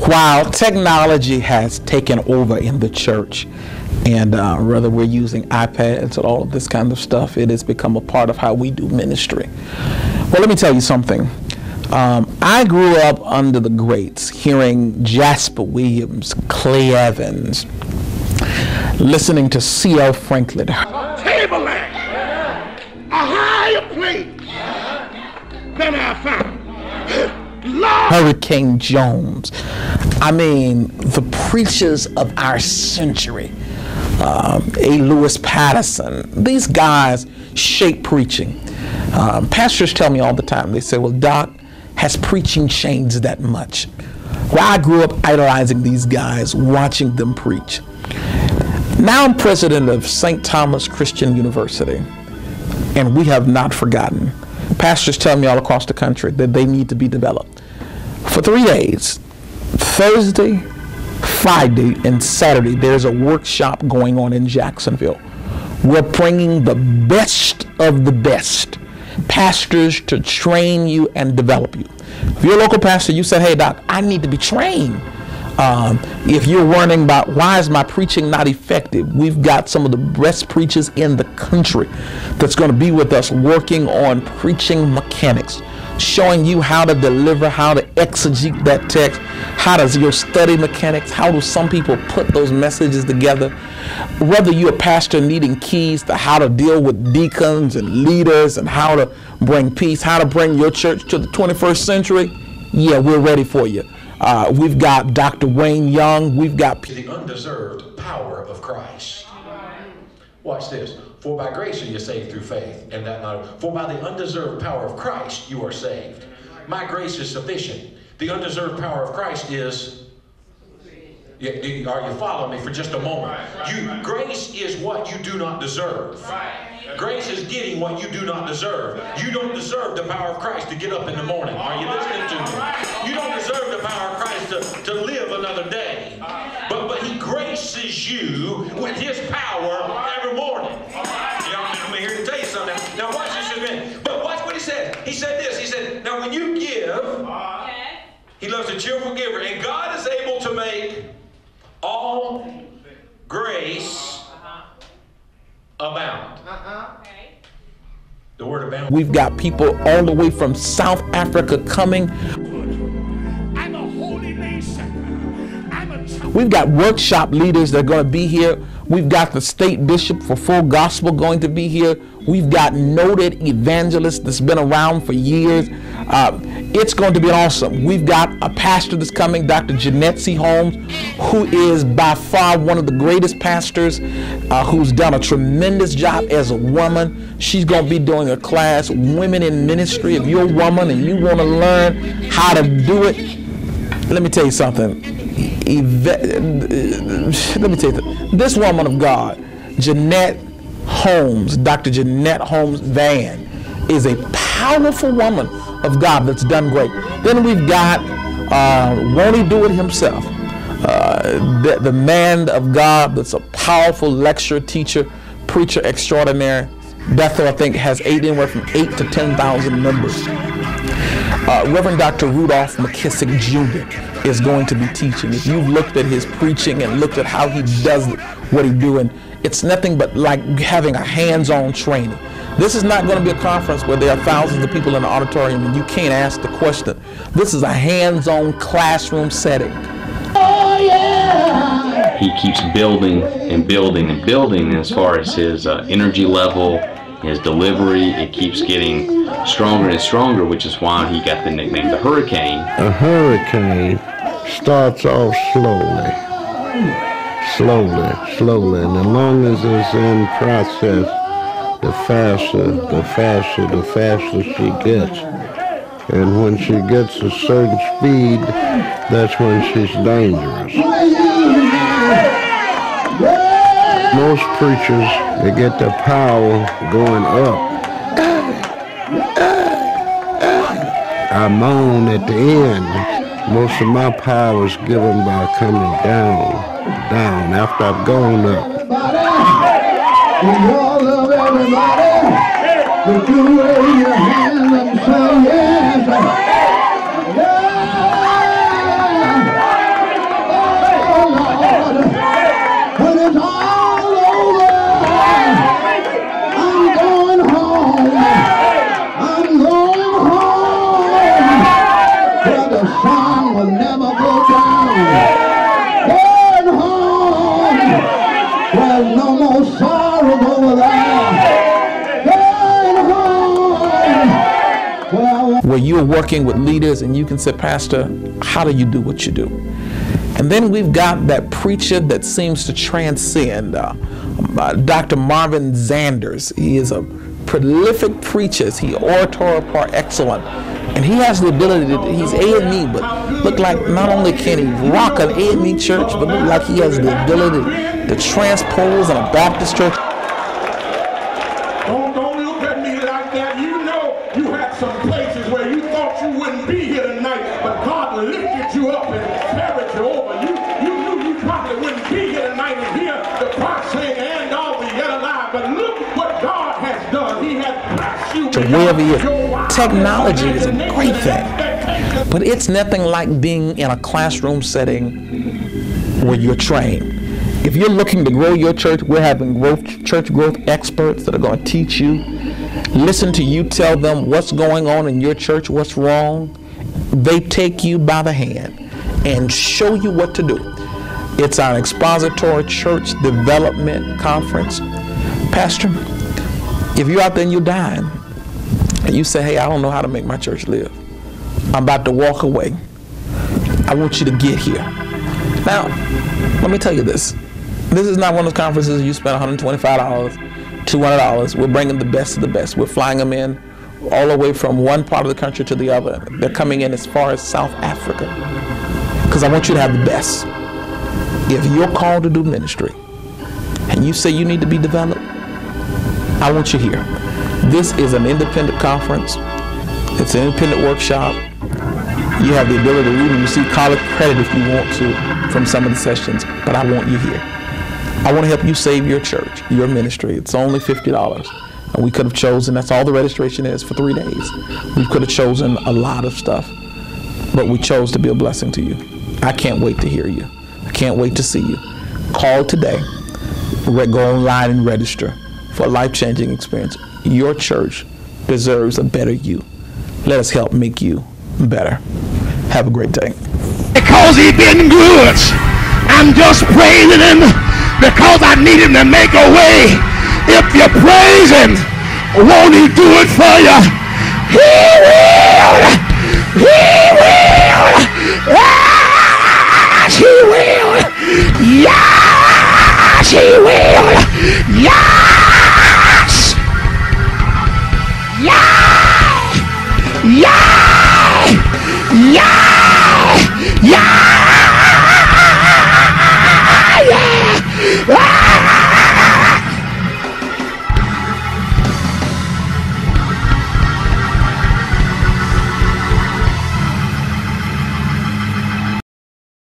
While technology has taken over in the church, and whether we're using iPads and all of this kind of stuff, it has become a part of how we do ministry. Well, let me tell you something. I grew up under the greats, hearing Jasper Williams, Clay Evans, listening to C.L. Franklin. Tableland, a higher place than I found. Hurricane Jones. I mean, the preachers of our century. A. Lewis Patterson. These guys shape preaching. Pastors tell me all the time, they say, well, Doc, has preaching changed that much? Well, I grew up idolizing these guys, watching them preach. Now I'm president of St. Thomas Christian University, and we have not forgotten. Pastors tell me all across the country that they need to be developed. For 3 days, Thursday, Friday, and Saturday, there's a workshop going on in Jacksonville. We're bringing the best of the best pastors to train you and develop you. If you're a local pastor, you said, hey, Doc, I need to be trained. If you're wondering about why is my preaching not effective, we've got some of the best preachers in the country that's going to be with us working on preaching mechanics, showing you how to deliver, how to exegete that text, how does your study mechanics, how do some people put those messages together. Whether you're a pastor needing keys to how to deal with deacons and leaders and how to bring peace, how to bring your church to the 21st century, yeah, we're ready for you. We've got Dr. Wayne Young. We've got the undeserved power of Christ. Watch this. For by grace are you saved through faith, and that not. For by the undeserved power of Christ you are saved. My grace is sufficient. The undeserved power of Christ is. Are you following me for just a moment? Grace is what you do not deserve. Grace is getting what you do not deserve. You don't deserve the power of Christ to get up in the morning. Are you listening to me? You don't deserve the power of Christ to live another day. But He graces you with His power every morning. I'm here to tell you something. Now watch this a minute. But watch what He said. He said this. He said, now when you give, He loves a cheerful giver. And God is able to make all grace abound. The word abound. We've got people all the way from South Africa coming. I'm a holy nation. We've got workshop leaders that are going to be here. We've got the state bishop for Full Gospel going to be here. We've got noted evangelists that's been around for years. It's going to be awesome. We've got a pastor that's coming, Dr. Jeanette C. Holmes, who is by far one of the greatest pastors, who's done a tremendous job as a woman. She's going to be doing a class, Women in Ministry. If you're a woman and you want to learn how to do it, let me tell you something. This woman of God, Jeanette Holmes, Dr. Jeanette Holmes Van, is a powerful woman of God that's done great. Then we've got, won't he do it himself? The man of God that's a powerful lecturer, teacher, preacher extraordinary. Bethel, I think, has anywhere from 8,000 to 10,000 members. Reverend Dr. Rudolph McKissick Jr. is going to be teaching. If you've looked at his preaching and looked at how he does what he's doing, it's nothing but like having a hands-on training. This is not going to be a conference where there are thousands of people in the auditorium and you can't ask the question. This is a hands-on classroom setting. Oh, yeah. He keeps building and building and building as far as his energy level, his delivery. It keeps getting stronger and stronger, which is why he got the nickname the Hurricane. A hurricane starts off slowly, and the longer it's in process, the faster she gets. And when she gets a certain speed, that's when she's dangerous. Most preachers, they get the power going up. I moan at the end. Most of my power is given by coming down after I've gone up. We all love everybody. Would you raise your hand and say yes? Oh Lord, when it's all over, I'm going home. I'm going home where the sun will never go down. Going home where no more sorrow over there. Where you're working with leaders and you can say, Pastor, how do you do what you do? And then we've got that preacher that seems to transcend, Dr. Marvin Zanders. He is a prolific preacher. He's orator par excellence. And he has the ability to, he's A&E, but look like not only can he rock an A&E church, but look like he has the ability to transpose in a Baptist church. Don't look at me like that. You know you had some places where you thought you wouldn't be here tonight, but God lifted you up and carried you over. You knew you probably wouldn't be here tonight and hear the choir sing and all the yet alive. But look what God has done. He has blessed you. To wherever he is. Technology is a great thing, but it's nothing like being in a classroom setting where you're trained. If you're looking to grow your church, we're having church growth experts that are going to teach you, listen to you, tell them what's going on in your church, what's wrong. They take you by the hand and show you what to do. It's our expository church development conference. Pastor, if you're out there and you're dying, and you say, hey, I don't know how to make my church live. I'm about to walk away. I want you to get here. Now, let me tell you this. This is not one of those conferences you spend $125, $200. We're bringing the best of the best. We're flying them in all the way from one part of the country to the other. They're coming in as far as South Africa because I want you to have the best. If you're called to do ministry and you say you need to be developed, I want you here. This is an independent conference. It's an independent workshop. You have the ability to even receive college credit if you want to from some of the sessions, but I want you here. I want to help you save your church, your ministry. It's only $50. And we could have chosen, that's all the registration is for 3 days. We could have chosen a lot of stuff, but we chose to be a blessing to you. I can't wait to hear you. I can't wait to see you. Call today. Go online and register for a life-changing experience. Your church deserves a better you. Let us help make you better. Have a great day. Because he's been good. I'm just praising him because I need him to make a way. If you praise him, won't he do it for you? He will. He will. Yes, he will. Yes, he will. Yes. Yeah. Yeah. Yeah. Yeah.